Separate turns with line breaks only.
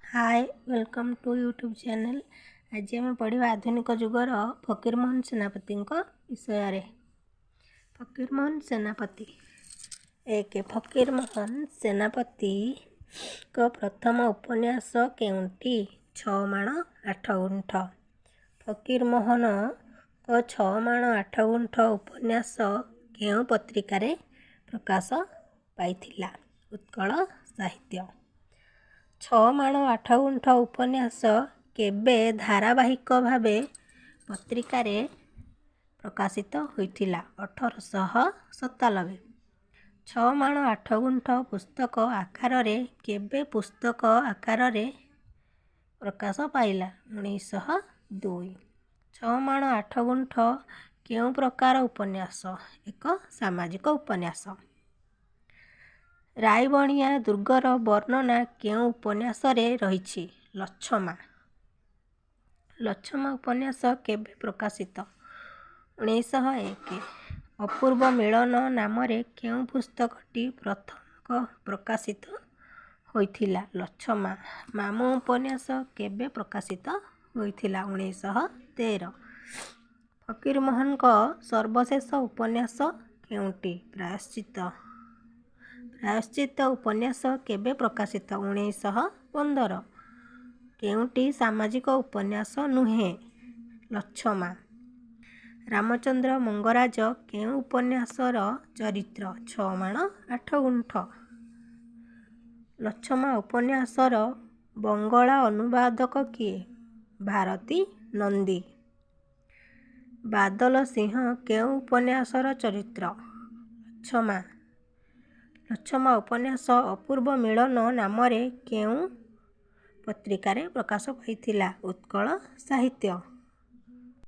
Hi welcome to YouTube channel. आज आम पढ़ा आधुनिक जुगर फकीरमोहन सेनापति विषय। फकीरमोहन सेनापति एक फकीरमोहन सेनापति को प्रथम उपन्यास केउंटी छ माण आठ गुंठ। फकीरमोहन को छ माण आठ गुंठ उपन्यास केउं पत्रिकार प्रकाश पाइथिला? उत्कल साहित्य। छ माण आठ गुंठ उपन्यास केबे धारावाहिक भावे पत्रिकार प्रकाशित होइथिला? 1897। छ माण आठ गुंठ पुस्तक आकार केबे पुस्तक आकार प्रकाश पाइला? 1902। छ माण आठ गुंठ केउं प्रकार उपन्यास? एक सामाजिक उपन्यास। रायबणिया दुर्गर वर्णना केउं उपन्यास रही? लछमा। लछमा उपन्यास केबे प्रकाशित? 1901। अपूर्व मिलन नाम केउं पुस्तकटी प्रथम प्रकाशित होइथिला? लछमा। मामू उपन्यास केबे प्रकाशित होइथिला? 1913। फकीरमोहन सर्वशेष उपन्यास केउंटी? प्रायश्चित। प्रायश्चित उपन्यास केबे प्रकाशित? 1915। केउंटी सामाजिक उपन्यास नुहे? लछमा। रामचंद्र मंगराज केउं उपन्यासर चरित्र? छ माण आठ गुंठ। लछमा उपन्यासर बंगला अनुवादक किए? भारती नंदी। बादल सिंह केउं उपन्यासर चरित्र? लछमा। लछमा उपन्यास अपूर्व मिलन नाम केउं पत्रिकार प्रकाश पाइथिला? उत्कल साहित्य।